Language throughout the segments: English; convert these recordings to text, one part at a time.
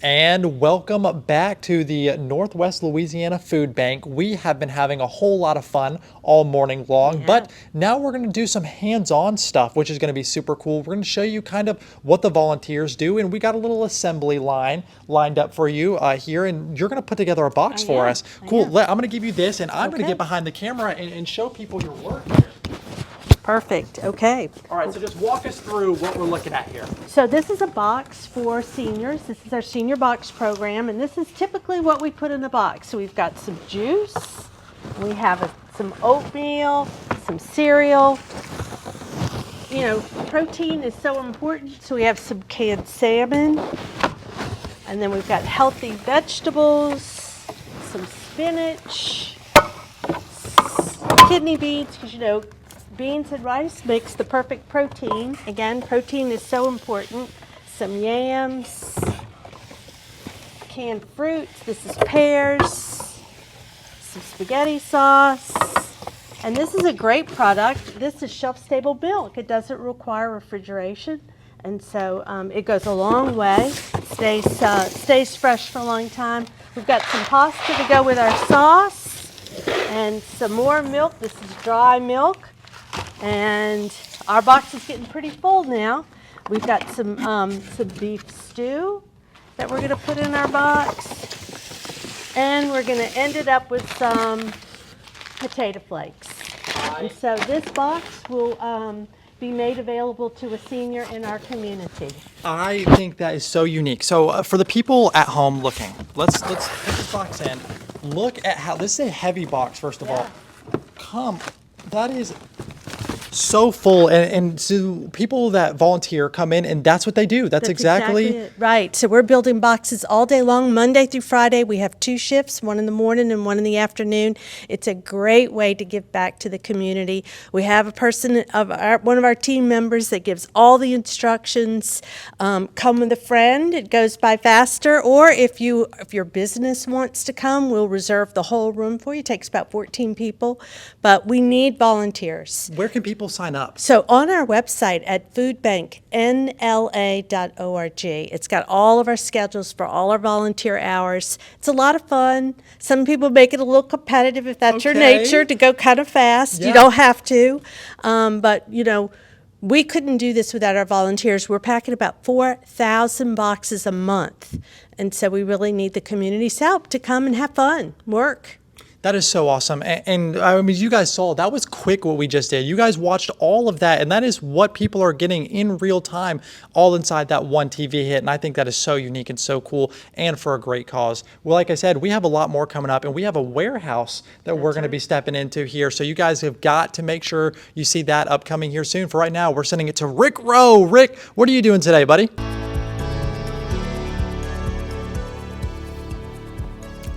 And welcome back to the Northwest Louisiana Food Bank. We have been having a whole lot of fun all morning long, but now we're going to do some hands-on stuff, which is going to be super cool. We're going to show you kind of what the volunteers do, and we got a little assembly line lined up for you here, and you're going to put together a box for us. Cool. I'm going to give you this, and I'm going to get behind the camera and show people your work here. Perfect. Okay. All right, so just walk us through what we're looking at here. So this is a box for seniors. This is our senior box program, and this is typically what we put in the box. So we've got some juice, we have some oatmeal, some cereal. You know, protein is so important, so we have some canned salmon, and then we've got healthy vegetables, some spinach, kidney beans, because you know, beans and rice makes the perfect protein. Again, protein is so important. Some yams, canned fruits. This is pears, some spaghetti sauce. And this is a great product. This is shelf-stable milk. It doesn't require refrigeration. And so it goes a long way. Stays fresh for a long time. We've got some pasta to go with our sauce and some more milk. This is dry milk. And our box is getting pretty full now. We've got some beef stew that we're going to put in our box. And we're going to end it up with some potato flakes. And so this box will be made available to a senior in our community. I think that is so unique. So for the people at home looking, let's put this box in. Look at how, this is a heavy box, first of all. That is so full, and so people that volunteer come in and that's what they do. That's exactly it. Right. So we're building boxes all day long, Monday through Friday. We have 2 shifts, one in the morning and one in the afternoon. It's a great way to give back to the community. We have a person one of our team members that gives all the instructions. Come with a friend, it goes by faster, or if your business wants to come, we'll reserve the whole room for you. It takes about 14 people, but we need volunteers. Where can people sign up? So on our website at foodbanknla.org, it's got all of our schedules for all our volunteer hours. It's a lot of fun. Some people make it a little competitive if that's your nature, to go kind of fast. You don't have to. But, you know, we couldn't do this without our volunteers. We're packing about 4,000 boxes a month. And so we really need the community's help to come and have fun, work. That is so awesome. And I mean, you guys saw, that was quick what we just did. You guys watched all of that, and that is what people are getting in real time, all inside that one TV hit. And I think that is so unique and so cool, and for a great cause. Well, like I said, we have a lot more coming up, and we have a warehouse that we're going to be stepping into here. So you guys have got to make sure you see that upcoming here soon. For right now, we're sending it to Rick Rowe. Rick, what are you doing today, buddy?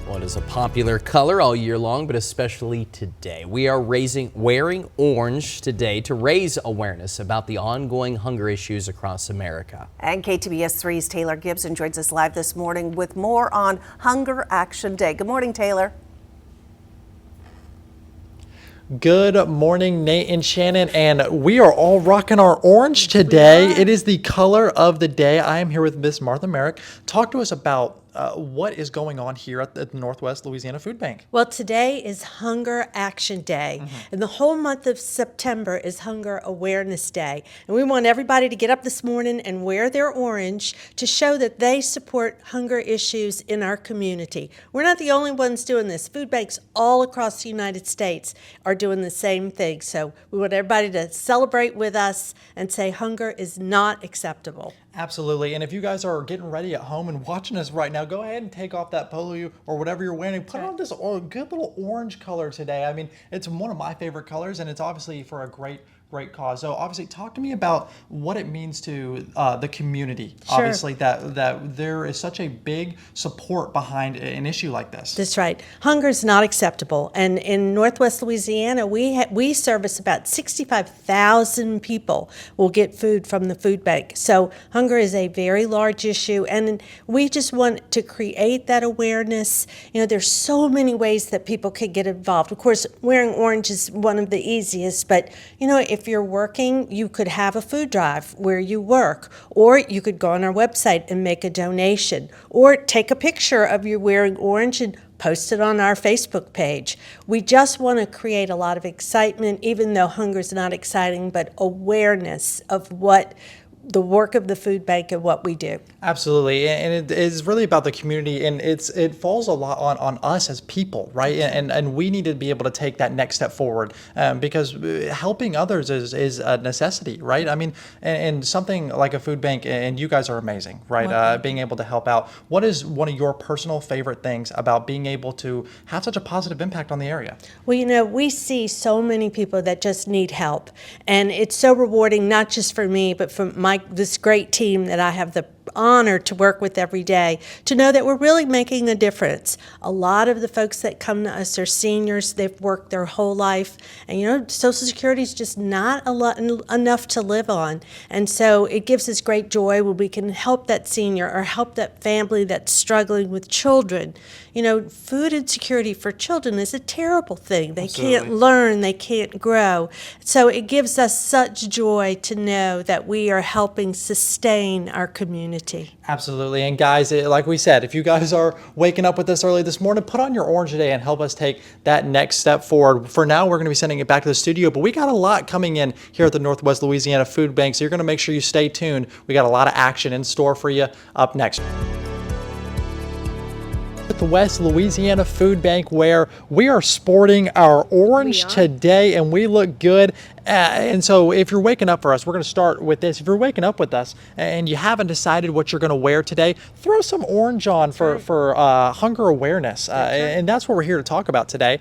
What is a popular color all year long, but especially today? We are wearing orange today to raise awareness about the ongoing hunger issues across America. And KTBS 3's Taylor Gibson joins us live this morning with more on Hunger Action Day. Good morning, Taylor. Good morning, Nate and Shannon, and we are all rocking our orange today. It is the color of the day. I am here with Miss Martha Merrick. Talk to us about what is going on here at the Northwest Louisiana Food Bank. Well, today is Hunger Action Day, and the whole month of September is Hunger Awareness Day. And we want everybody to get up this morning and wear their orange to show that they support hunger issues in our community. We're not the only ones doing this. Food banks all across the United States are doing the same thing. So we want everybody to celebrate with us and say hunger is not acceptable. Absolutely. And if you guys are getting ready at home and watching us right now, go ahead and take off that polo or whatever you're wearing. Put on this good little orange color today. I mean, it's one of my favorite colors, and it's obviously for a great cause. So obviously, talk to me about what it means to the community. Sure. Obviously, that there is such a big support behind an issue like this. That's right. Hunger is not acceptable. And in Northwest Louisiana, we service about 65,000 people will get food from the food bank. So hunger is a very large issue, and we just want to create that awareness. You know, there's so many ways that people can get involved. Of course, wearing orange is one of the easiest, but you know, if if you're working, you could have a food drive where you work, or you could go on our website and make a donation, or take a picture of you wearing orange and post it on our Facebook page. We just want to create a lot of excitement, even though hunger is not exciting, but awareness of what the work of the food bank and what we do. Absolutely, and it is really about the community, and it falls a lot on us as people, right? And we need to be able to take that next step forward, because helping others is a necessity, right? I mean, and something like a food bank, and you guys are amazing, right? Being able to help out. What is one of your personal favorite things about being able to have such a positive impact on the area? Well, we see so many people that just need help, and it's so rewarding, not just for me, but for this great team that I have the honor to work with every day, to know that we're really making a difference. A lot of the folks that come to us are seniors. They've worked their whole life, and Social Security is just not enough to live on. And so it gives us great joy when we can help that senior or help that family that's struggling with children. Food insecurity for children is a terrible thing. They can't learn, they can't grow. So it gives us such joy to know that we are helping sustain our community. Absolutely. And guys, like we said, if you guys are waking up with us early this morning, put on your orange today and help us take that next step forward. For now, we're going to be sending it back to the studio, but we got a lot coming in here at the Northwest Louisiana Food Bank, so you're going to make sure you stay tuned. We got a lot of action in store for you up next. At the West Louisiana Food Bank, where we are sporting our orange today, and we look good. And so if you're waking up for us, we're going to start with this. If you're waking up with us and you haven't decided what you're going to wear today, throw some orange on for hunger awareness. And that's what we're here to talk about today.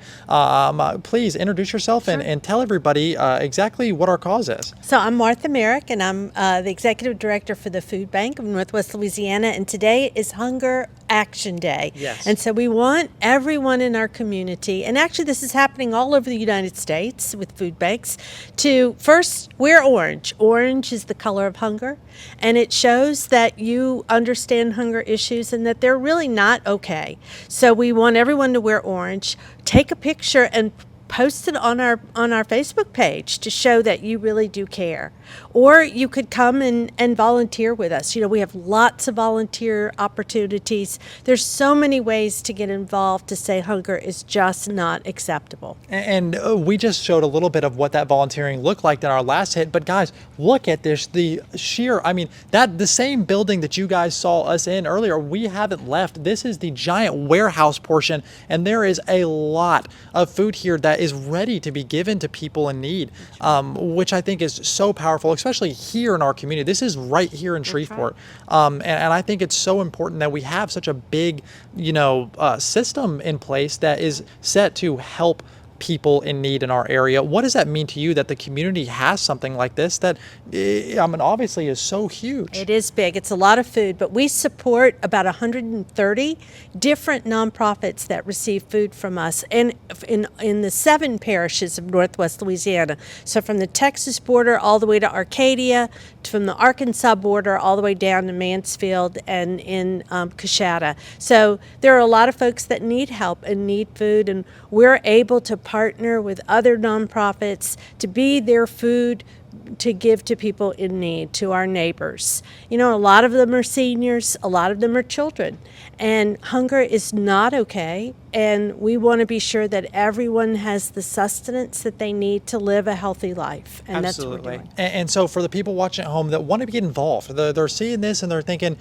Please introduce yourself and tell everybody exactly what our cause is. So I'm Martha Merrick, and I'm the Executive Director for the Food Bank of Northwest Louisiana, and today is Hunger Action Day. Yes. And so we want everyone in our community, and actually this is happening all over the United States with food banks, to first wear orange. Orange is the color of hunger, and it shows that you understand hunger issues and that they're really not okay. So we want everyone to wear orange. Take a picture and post it on our Facebook page to show that you really do care. Or you could come and volunteer with us. We have lots of volunteer opportunities. There's so many ways to get involved to say hunger is just not acceptable. And we just showed a little bit of what that volunteering looked like in our last hit. But guys, look at this, the same building that you guys saw us in earlier, we haven't left. This is the giant warehouse portion, and there is a lot of food here that is ready to be given to people in need, which I think is so powerful, especially here in our community. This is right here in Shreveport. And I think it's so important that we have such a big, system in place that is set to help people in need in our area. What does that mean to you that the community has something like this that, obviously is so huge? It is big. It's a lot of food, but we support about 130 different nonprofits that receive food from us, and in the 7 parishes of Northwest Louisiana. So from the Texas border all the way to Arcadia, from the Arkansas border all the way down to Mansfield and in Coshada. So there are a lot of folks that need help and need food, and we're able to partner with other nonprofits to be their food to give to people in need, to our neighbors. A lot of them are seniors, a lot of them are children, and hunger is not okay. And we want to be sure that everyone has the sustenance that they need to live a healthy life. And Absolutely. That's what we're doing. And so for the people watching at home that want to get involved, they're seeing this and they're thinking,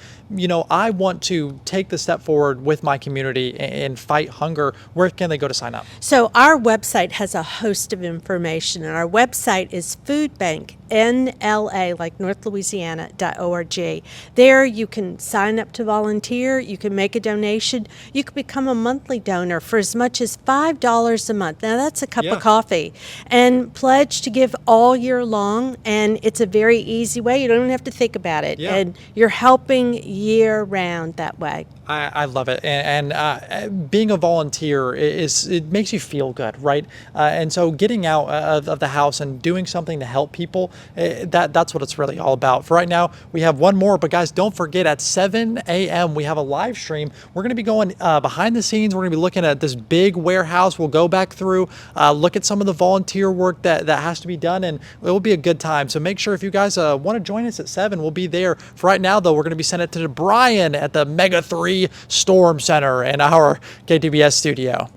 I want to take the step forward with my community and fight hunger. Where can they go to sign up? So our website has a host of information, and our website is foodbanknla, like northlouisiana.org. There you can sign up to volunteer, you can make a donation, you can become a monthly donor for as much as $5 a month. Now that's a cup of coffee, and pledge to give all year long, and it's a very easy way. You don't even have to think about it, and you're helping year round that way. I love it, and being a volunteer it makes you feel good, right? And so getting out of the house and doing something to help people, that's what it's really all about. For right now, we have one more, but guys, don't forget at 7 a.m. we have a live stream. We're going to be going behind the scenes. We're going to be looking at this big warehouse. We'll go back through, look at some of the volunteer work that has to be done, and it will be a good time. So make sure if you guys want to join us at 7, we'll be there. For right now, though, we're going to be sending it to Brian at the Mega 3 Storm Center in our KTBS studio.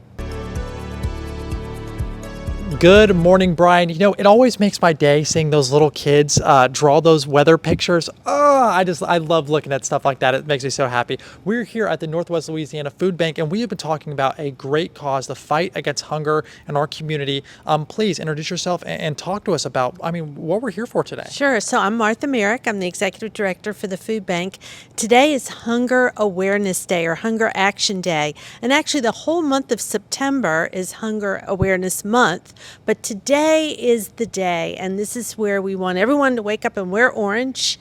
Good morning, Brian. You know, it always makes my day seeing those little kids draw those weather pictures. Oh, I love looking at stuff like that. It makes me so happy. We're here at the Northwest Louisiana Food Bank, and we have been talking about a great cause, the fight against hunger in our community. Please introduce yourself and talk to us about, what we're here for today. Sure. So I'm Martha Merrick. I'm the executive director for the food bank. Today is Hunger Awareness Day or Hunger Action Day. And actually the whole month of September is Hunger Awareness Month. But today is the day, and this is where we want everyone to wake up and wear orange.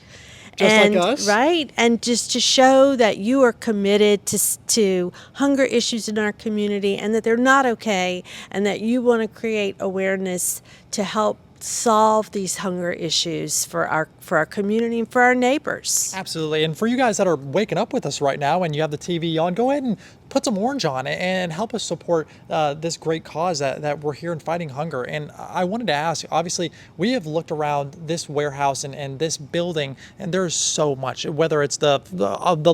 Just like us? Right. And just to show that you are committed to hunger issues in our community and that they're not okay, and that you want to create awareness to help solve these hunger issues for our community and for our neighbors. Absolutely. And for you guys that are waking up with us right now and you have the TV on, go ahead and put some orange on it and help us support this great cause that we're here in fighting hunger. And I wanted to ask, obviously, we have looked around this warehouse and this building, and there's so much, whether it's the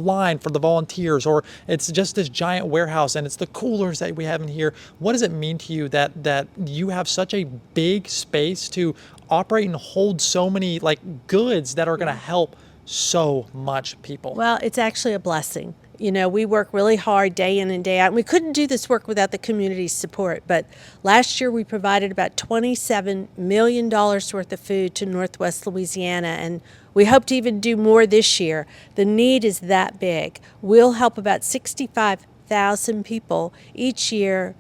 line for the volunteers or it's just this giant warehouse and it's the coolers that we have in here. What does it mean to you that you have such a big space to operate and hold so many goods that are going to help so much people? Well, it's actually a blessing. You know, we work really hard day in and day out. And we couldn't do this work without the community's support. But last year we provided about $27 million worth of food to Northwest Louisiana. And we hope to even do more this year. The need is that big. We'll help about 65,000 people each year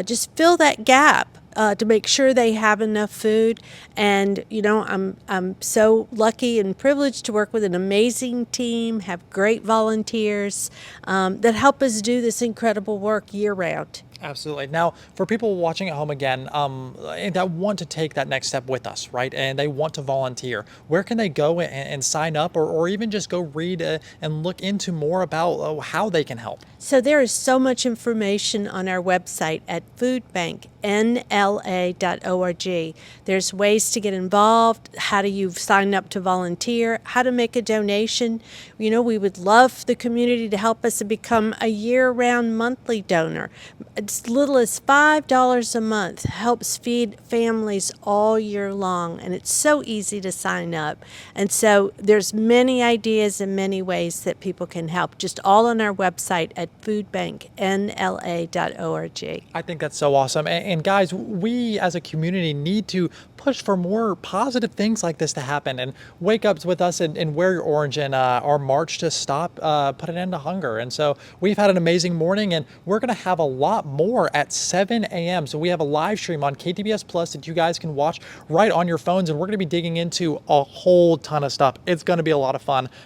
just fill that gap. To make sure they have enough food. And you know, I'm so lucky and privileged to work with an amazing team, have great volunteers that help us do this incredible work year round. Absolutely. Now, for people watching at home again, that want to take that next step with us, right? And they want to volunteer. Where can they go and sign up, or even just go read and look into more about how they can help? So there is so much information on our website at foodbanknla.org. There's ways to get involved, how do you sign up to volunteer, how to make a donation. You know, we would love the community to help us to become a year-round monthly donor. As little as $5 a month helps feed families all year long, and it's so easy to sign up. And so there's many ideas and many ways that people can help, just all on our website at foodbanknla.org. I think that's so awesome. And guys, we as a community need to push for more positive things like this to happen, and wake up with us and wear your orange in our march to stop, put an end to hunger. And so we've had an amazing morning, and we're going to have a lot more at 7 a.m. So we have a live stream on KTBS Plus that you guys can watch right on your phones, and we're going to be digging into a whole ton of stuff. It's going to be a lot of fun.